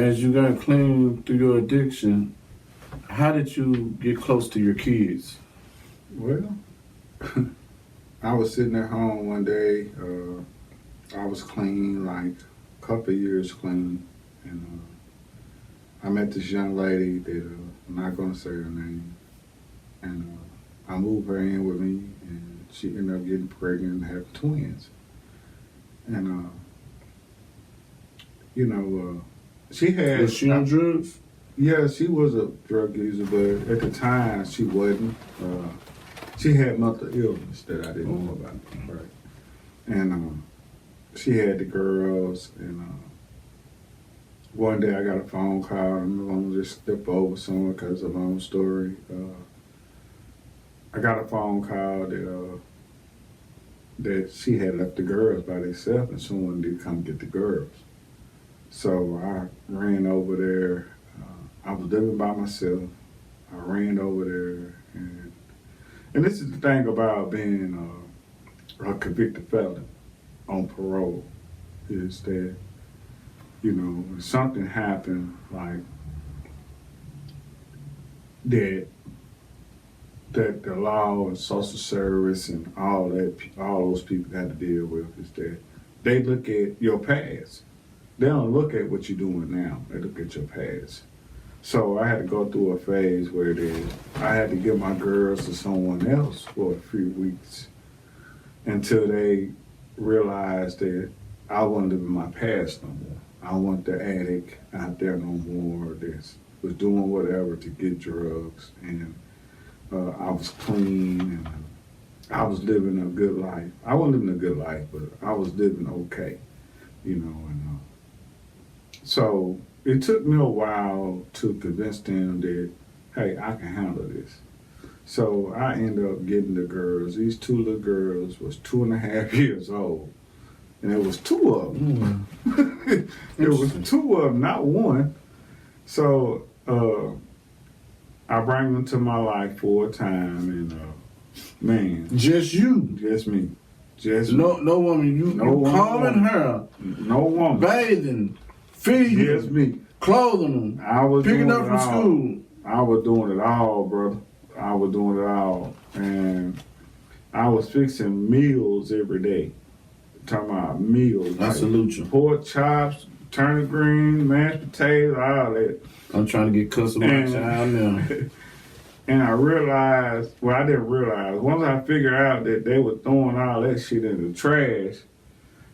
as you got clean through your addiction, how did you get close to your kids? Well, I was sitting at home one day. I was clean, like a couple of years clean, and I met this young lady that I'm not gonna say her name, and I moved her in with me, and she ended up getting pregnant and having twins. And she had. Was she on drugs? Yeah, she was a drug user, but at the time she wasn't. She had mental illness that I didn't know about, right? And she had the girls, and one day I got a phone call. I'm going to just step over somewhere because it's a long story. I got a phone call that she had left the girls by themselves and someone did come get the girls. So I ran over there. I was living by myself. I ran over there, and this is the thing about being a convicted felon on parole, is that, when something happened like that the law and social service and all those people got to deal with, is that they look at your past. They don't look at what you're doing now. They look at your past. So I had to go through a phase where I had to give my girls to someone else for a few weeks until they realized that I wasn't living my past no more. I wasn't the addict out there no more that was doing whatever to get drugs. And I was clean, and I was living a good life. I wasn't living a good life, but I was living okay, and so it took me a while to convince them that, hey, I can handle this. So I ended up getting the girls. These two little girls was 2.5 years old. And it was two of them. It was two of them, not one. So I bring them to my life for a time, and man. Just you? Just me. Just no woman. You combing her. No woman. Bathing. Feeding, just me. Clothing them, I was picking doing up from school. I was doing it all, brother. I was doing it all. And I was fixing meals every day. Talking about meals. I salute you. Pork chops, turnip greens, mashed potatoes, all that. I'm trying to get customized out now. And I realized, I didn't realize, once I figured out that they were throwing all that shit in the trash,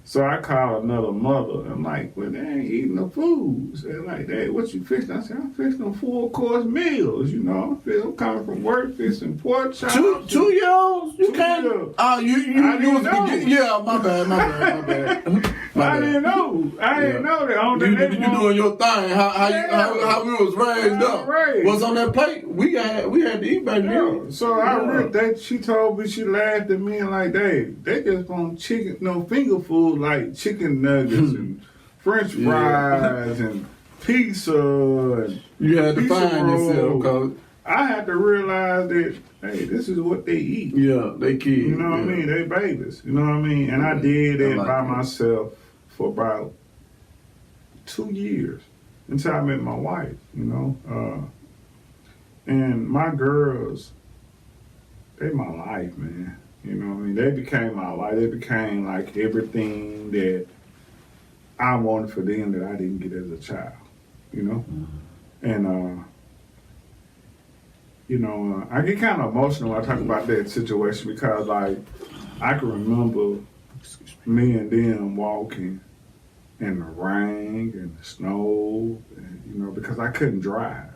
so I called another mother. I'm like, well, they ain't eating the food. So they're like, hey, what you fixing? I said, I'm fixing them full-course meals, I'm coming from work fixing pork chops. 2-year-olds? You can't? Oh, you was beginning? Yeah, my bad. I didn't know. I didn't know that. You doing your thing. How we was raised up. What's on that plate? We had to eat back then. So I read that. She told me, she laughed at me and like, they just want finger food like chicken nuggets and French fries and pizza. And you had to find yourself, cause I had to realize that, hey, this is what they eat. Yeah, they kids. You know what I mean? They babies. You know what I mean? And I did that by myself for about 2 years until I met my wife, and my girls, they my life, man. You know what I mean? They became my life. They became like everything that I wanted for them that I didn't get as a child, And, I get kind of emotional when I talk about that situation because, like, I can remember me and them walking in the rain and the snow, and, because I couldn't drive.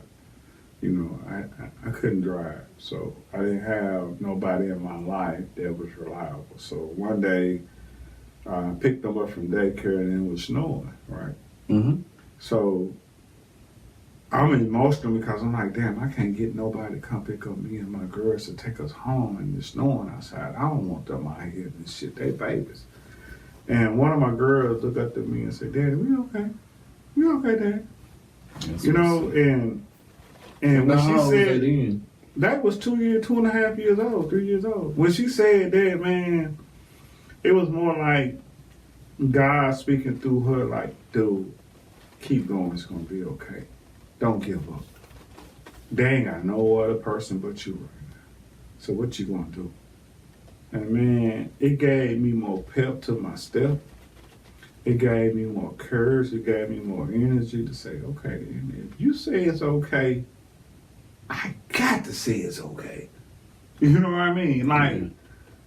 I couldn't drive, so I didn't have nobody in my life that was reliable. So one day, I picked them up from daycare and it was snowing, right? Mm-hmm. So I'm emotional because I'm like, damn, I can't get nobody to come pick up me and my girls to take us home and it's snowing outside. I don't want them out here and shit. They babies. And one of my girls looked up at me and said, Daddy, we okay? We okay, Dad? And when she said, that was 2.5 years old, 3 years old. When she said that, man, it was more like God speaking through her, like, dude, keep going. It's gonna be okay. Don't give up. They ain't got no other person but you right now. So what you gonna do? And man, it gave me more pep to my step. It gave me more courage. It gave me more energy to say, okay, and if you say it's okay, I got to say it's okay. You know what I mean? Like,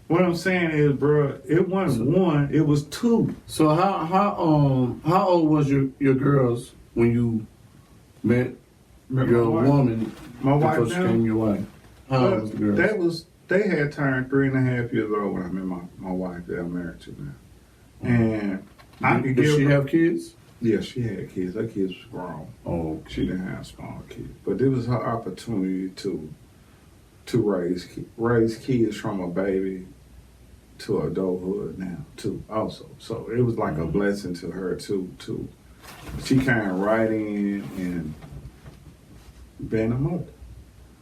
what I'm saying is, bro, it wasn't one, it was two. So how old was your girls when you met your woman? My wife before she now? became your wife. How old was the girls? They had turned 3.5 years old when I met my wife that I'm married to now. And I could Did give she her, have kids? yeah, she had kids. Her kids was grown. Oh, She didn't have small kids. But it was her opportunity to raise kids from a baby to adulthood now too also. So it was like a blessing to her too. She came right in and being a mother.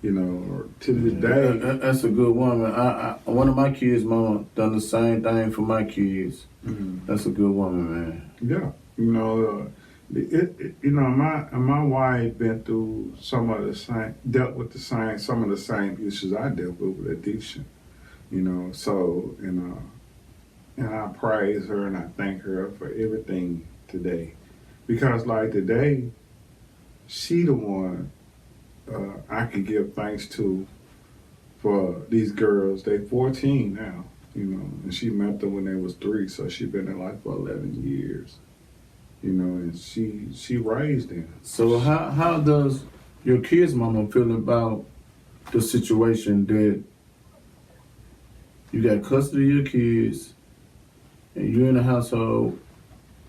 You know, to this day. That's a good woman. One of my kids' mama done the same thing for my kids. Mm-hmm. That's a good woman, man. Yeah, you know, my wife been through dealt with some of the same issues I dealt with addiction. You know, so and I praise her and I thank her for everything today, because like today, she the one I can give thanks to for these girls. They 14 now. You know, and she met them when they was 3, so she been in life for 11 years. You know, and she raised them. So how does your kids' mama feel about the situation that you got custody of your kids and you're in the household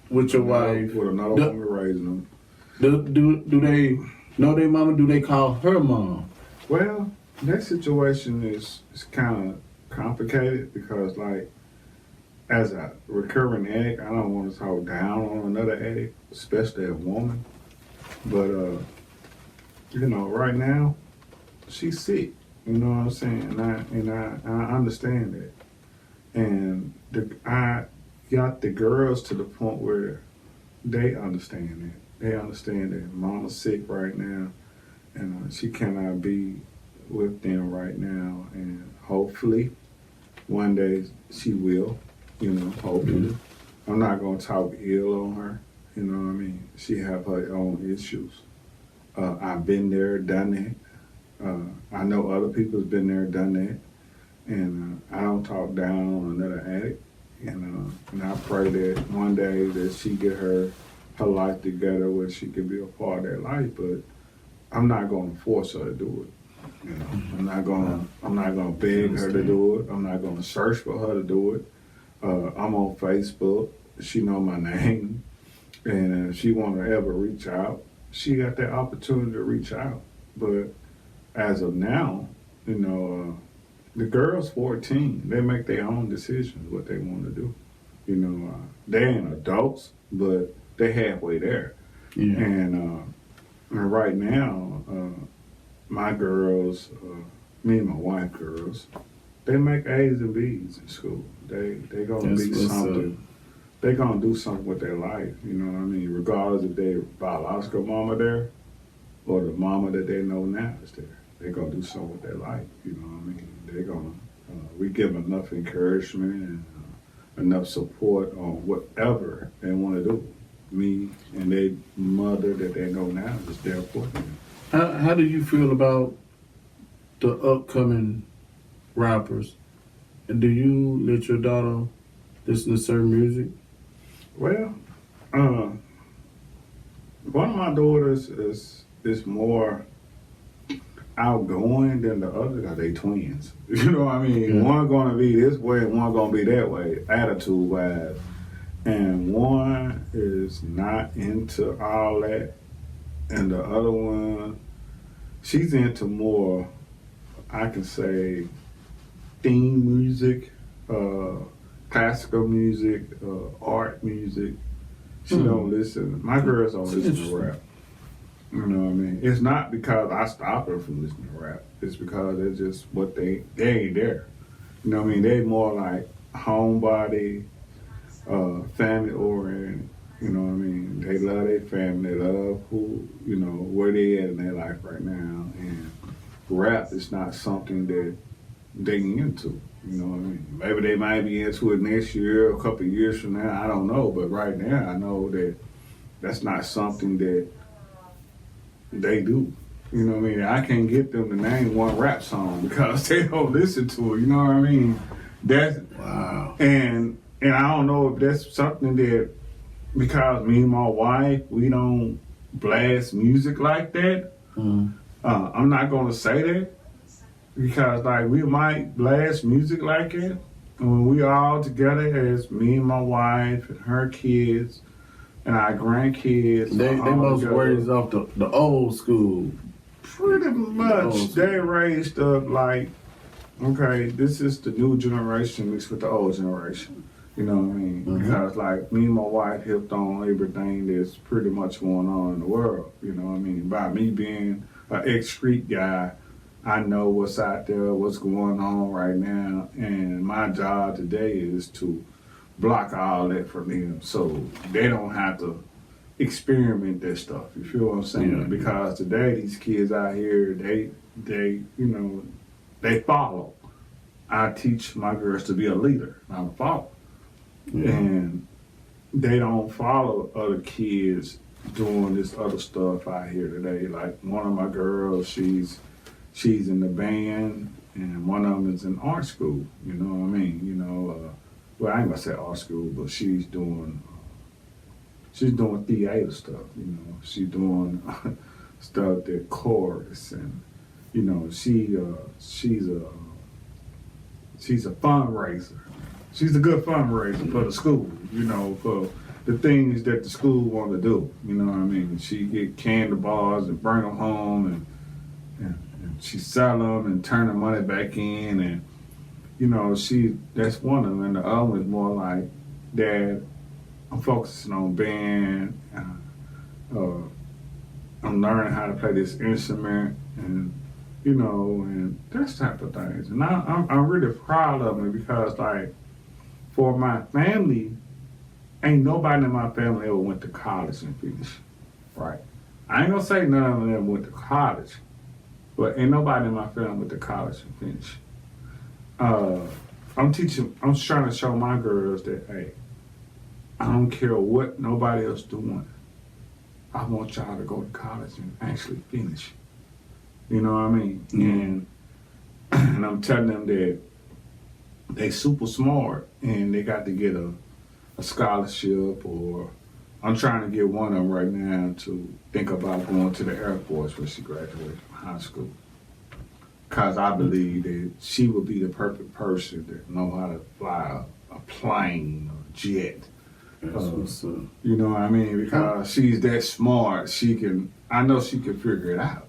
with your wife with another woman raising them? Do they know their mama? Do they call her mom? Well, that situation is kind of complicated because, like, as a recurring addict, I don't want to talk down on another addict, especially a woman. But, you know, right now, she's sick. You know what I'm saying? And I understand that. And I got the girls to the point where they understand that. They understand that mama's sick right now, and she cannot be with them right now. And hopefully, one day she will, you know, hopefully. Mm-hmm. I'm not going to talk ill on her, you know what I mean? She have her own issues. I've been there, done that. I know other people's been there, done that. And I don't talk down on another addict. And I pray that one day that she get her life together where she can be a part of that life. But I'm not going to force her to do it. You know, I'm not gonna beg her to do it. I'm not gonna search for her to do it. I'm on Facebook. She know my name, and if she want to ever reach out, she got that opportunity to reach out. But as of now, you know, the girls 14. They make their own decisions what they want to do. You know, they ain't adults, but they halfway there. Yeah. And right now. My girls, me and my wife girls, they make A's and B's in school. They gonna be something. They gonna do something with their life. You know what I mean? Regardless if their biological mama there or the mama that they know now is there. They gonna do something with their life. You know what I mean? They gonna. We give them enough encouragement and enough support on whatever they want to do. Me and their mother that they know now is there for them. How do you feel about the upcoming rappers? And do you let your daughter listen to certain music? Well, one of my daughters is more outgoing than the other because they twins. You know what I mean? Yeah. One gonna be this way and one gonna be that way, attitude-wise. And one is not into all that. And the other one, she's into more, I can say, theme music, classical music, art music. She don't listen. My girls don't listen to rap. You know what I mean? It's not because I stop her from listening to rap. It's because it's just what they ain't there. You know what I mean? They more like homebody, family oriented. You know what I mean? They love their family. They love who, you know, where they at in their life right now. And rap is not something that they into. You know what I mean? Maybe they might be into it next year, a couple of years from now. I don't know. But right now, I know that that's not something that they do. You know what I mean? I can't get them to name one rap song because they don't listen to it. You know what I mean? That's Wow. and I don't know if that's something that, because me and my wife, we don't blast music like that. Mm. I'm not gonna say that because like we might blast music like it when we all together as me and my wife and her kids and our grandkids. They all most together. raised off the old school. Pretty much, they raised up like, okay, this is the new generation mixed with the old generation. You know what I mean? Mhm. Because like me and my wife hipped on everything that's pretty much going on in the world. You know what I mean? By me being an ex-street guy, I know what's out there, what's going on right now, and my job today is to block all that from them so they don't have to experiment that stuff. You feel what I'm saying? Yeah. Because today these kids out here, they you know, they follow. I teach my girls to be a leader, not a follower. Yeah. And they don't follow other kids doing this other stuff out here today. Like one of my girls, she's in the band, and one of them is in art school. You know what I mean? You know, well, I ain't gonna say art school, but she's doing theater stuff. You know, she's doing stuff that chorus, and you know, she's a fundraiser. She's a good fundraiser for the school, you know, for the things that the school want to do. You know what I mean? She get candy bars and bring them home, and she sell them and turn the money back in, and you know, that's one of them. And the other one is more like, Dad, I'm focusing on band. I'm learning how to play this instrument, and you know, and that type of things. And I'm really proud of me because, like, for my family, ain't nobody in my family ever went to college and finished, right? I ain't gonna say none of them went to college, but ain't nobody in my family went to college and finished. I'm trying to show my girls that, hey, I don't care what nobody else doing. I want y'all to go to college and actually finish. You know what I mean? Mm. And I'm telling them that they super smart and they got to get a scholarship, or I'm trying to get one of them right now to think about going to the Air Force when she graduates from high school. Because I believe that she would be the perfect person that know how to fly a plane or a jet. That's what's up. You know what I mean? Because she's that smart, I know she can figure it out.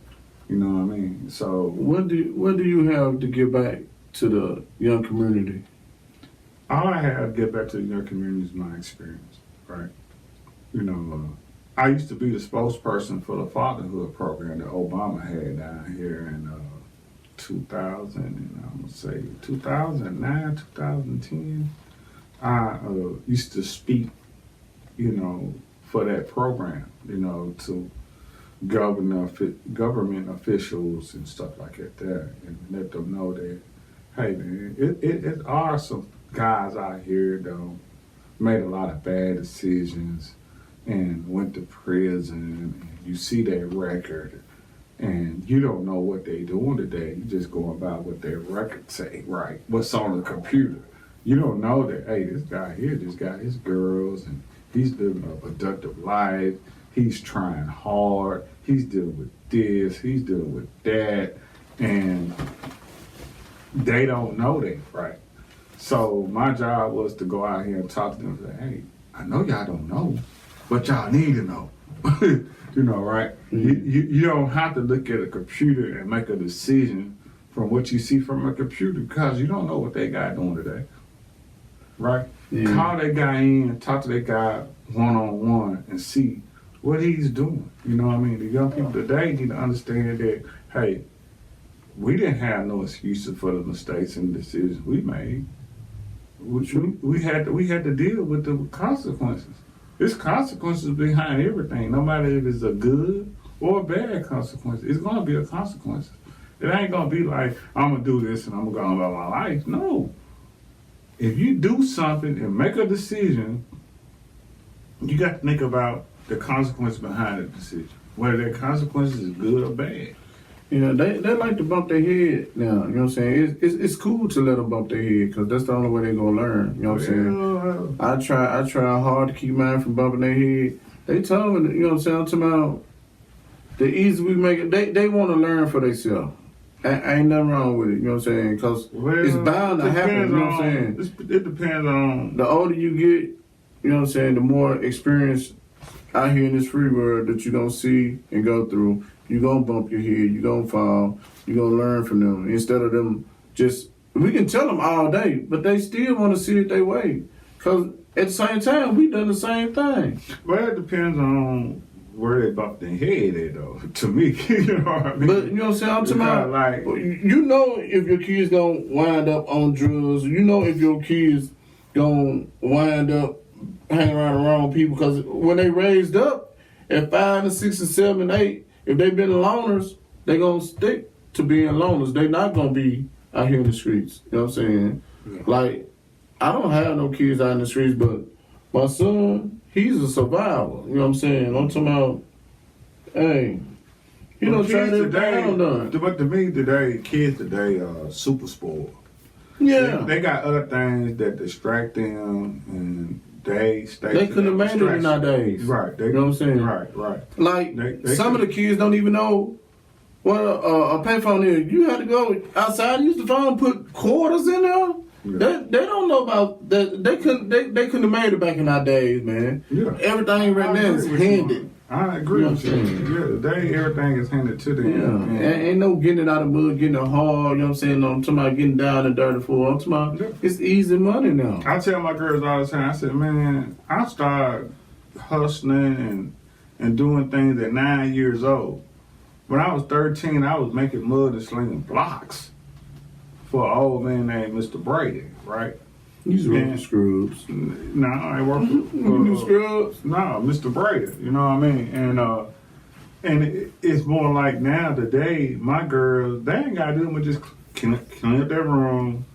You know what I mean? So What do you have to give back to the young community? all I have to get back to the young community is my experience, right? You know, I used to be the spokesperson for the fatherhood program that Obama had down here in 2000, and I'm gonna say 2009, 2010. I used to speak, you know, for that program, you know, to government officials and stuff like that there, and let them know that, hey man, it are some guys out here that made a lot of bad decisions and went to prison, and you see their record, and you don't know what they doing today. You just go about what their record say, right? What's on the computer. You don't know that, hey, this guy here just got his girls, and he's living a productive life. He's trying hard. He's dealing with this. He's dealing with that. And they don't know that, right? So my job was to go out here and talk to them and say, hey, I know y'all don't know, but y'all need to know. You know, right? Mm-hmm. You don't have to look at a computer and make a decision from what you see from a computer, because you don't know what that guy doing today. Right? Yeah. Call that guy in, talk to that guy one-on-one and see what he's doing. You know what I mean? The young people today need to understand that, hey, we didn't have no excuses for the mistakes and decisions we made. We had to deal with the consequences. There's consequences behind everything, no matter if it's a good or a bad consequence. It's gonna be a consequence. It ain't gonna be like, I'm gonna do this and I'm gonna go on about my life. No. If you do something and make a decision, you got to think about the consequence behind the decision. Whether that consequences is good or bad. You know, they like to bump their head now. You know what I'm saying? It's cool to let them bump their head because that's the only way they're gonna learn. You know what I'm saying? I try hard to keep mine from bumping their head. They told me, you know what I'm saying? I'm talking about the easier we make it. They want to learn for themselves. Ain't nothing wrong with it. You know what I'm saying? Because it's bound to happen. You know what I'm saying? It depends on the older you get. You know what I'm saying? The more experience out here in this free world that you're gonna see and go through. You're gonna bump your head, you're gonna fall, you're gonna learn from them. Instead of them just, we can tell them all day, but they still wanna see it their way. Because at the same time, we done the same thing. Well, it depends on where they bump their head at, though, to me. You know what I mean? But you know what I'm saying? I'm talking about, like, you know if your kids gonna wind up on drugs, you know if your kids gonna wind up hanging around the wrong people, because when they raised up at 5 and 6 and 7 and 8, if they've been loners, they gonna stick to being loners. They not gonna be out here in the streets. You know what I'm saying? Yeah. Like, I don't have no kids out in the streets, but my son, he's a survivor. You know what I'm saying? I'm talking about, hey, he don't try to down done. But to me today, kids today are super spoiled. Yeah. They got other things that distract them, and they couldn't have made it in our days. Right. You know what I'm saying? Right. Like, some of the kids don't even know what a payphone is. You had to go outside, use the phone, put quarters in there. Yeah. They don't know about that. They couldn't have made it back in our days, man. Yeah. Everything right now is handed. I agree with you. Yeah, today everything is handed to them. Yeah. Ain't no getting it out of the mud, getting it hard, you know what I'm saying? I'm talking about getting down and dirty for. I'm talking about it's easy money now. I tell my girls all the time, I said, man, I started hustling and doing things at 9 years old. When I was 13, I was making mud and slinging blocks for an old man named Mr. Brady, right? You used to work for Scrubs. No, I ain't working for Scrubs. No, Mr. Brady. You know what I mean? And it's more like now today, my girls, they ain't gotta do much, just clean up their room,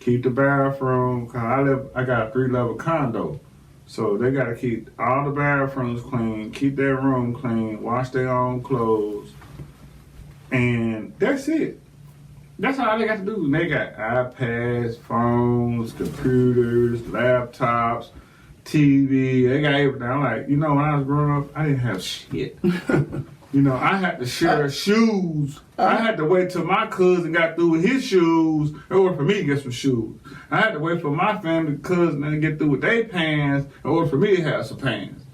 keep the bathroom. Cause I got a 3-level condo, so they gotta keep all the bathrooms clean, keep their room clean, wash their own clothes, and that's it. That's all they got to do. And they got iPads, phones, computers, laptops, TV. They got everything. I'm like, you know, when I was growing up, I didn't have shit. You know, I had to share shoes. I had to wait till my cousin got through with his shoes in order for me to get some shoes. I had to wait for my family cousin to get through with their pants in order for me to have some pants.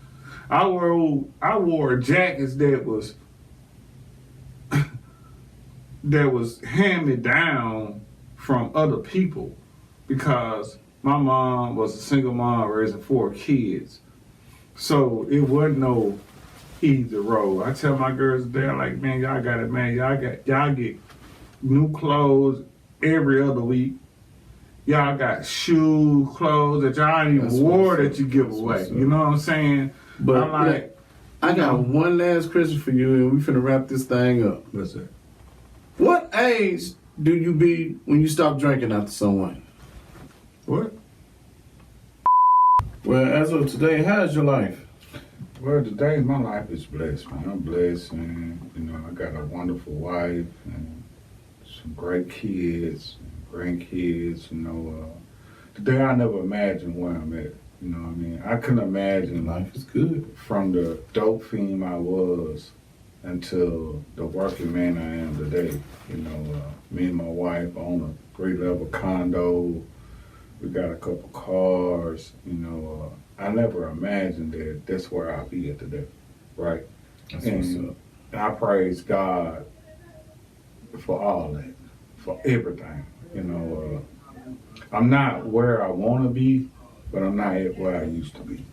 I wore jackets that was handed down from other people because my mom was a single mom raising 4 kids. So it wasn't no easy road. I tell my girls today, I'm like, man, y'all got it, man. Y'all get new clothes every other week. Y'all got shoes, clothes that y'all ain't even wore that you give away. You know what I'm saying? But I'm like, I got one last question for you, and we finna wrap this thing up. What's that? What age do you be when you stop drinking after someone? What? Well, as of today, how's your life? Well, today my life is blessed, man. I'm blessed, and you know, I got a wonderful wife and some great kids, grandkids. You know, today I never imagined where I'm at. You know what I mean? I couldn't imagine life is good from the dope fiend I was until the working man I am today. You know, me and my wife own a 3-level condo. We got a couple cars. You know, I never imagined that that's where I'll be at today, right? And I praise God for all that, for everything. You know, I'm not where I want to be, but I'm not where I used to be.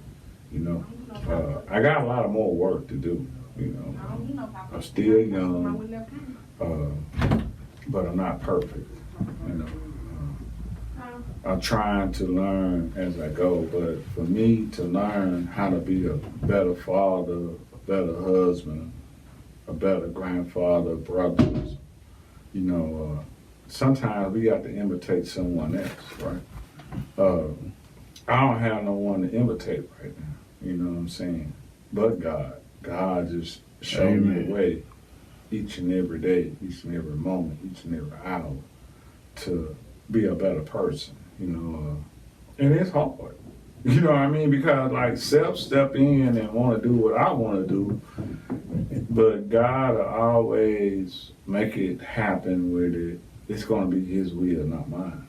You know, I got a lot of more work to do. You know, I'm still young, but I'm not perfect. You know, I'm trying to learn as I go. But for me to learn how to be a better father, a better husband, a better grandfather, brothers, sometimes we got to imitate someone else, right? I don't have no one to imitate right now, you know what I'm saying? But God. God just showed me the way each and every day, each and every moment, each and every hour to be a better person, and it's hard. You know what I mean? Because like self step in and want to do what I want to do, but God will always make it happen with it. It's going to be His will, not mine.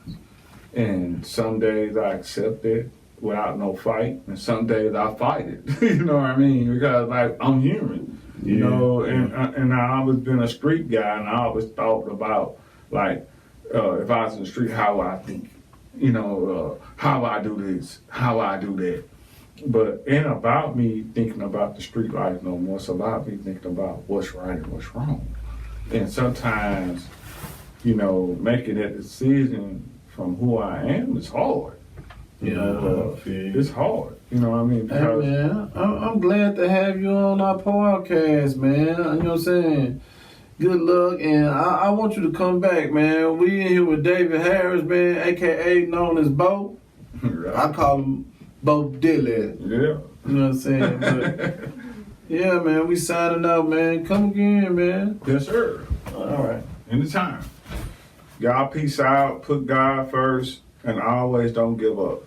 And some days I accept it without no fight, and some days I fight it. You know what I mean? Because like I'm human, and I always been a street guy, and I always thought about like if I was in the street, how I think, how I do this, how I do that. But it ain't about me thinking about the street life no more. It's about me thinking about what's right and what's wrong. And sometimes, making that decision from who I am is hard. It's hard. You know what I mean? Because, hey man, I'm glad to have you on our podcast, man. You know what I'm saying? Good luck, and I want you to come back, man. We in here with Davie Harris, man, a.k.a. known as Bo. Right. I call him Bo Dilly. Yeah. You know what I'm saying? But, yeah, man, we signing out, man. Come again, man. Yes, sir. All right. Anytime. Y'all peace out. Put God first, and always don't give up.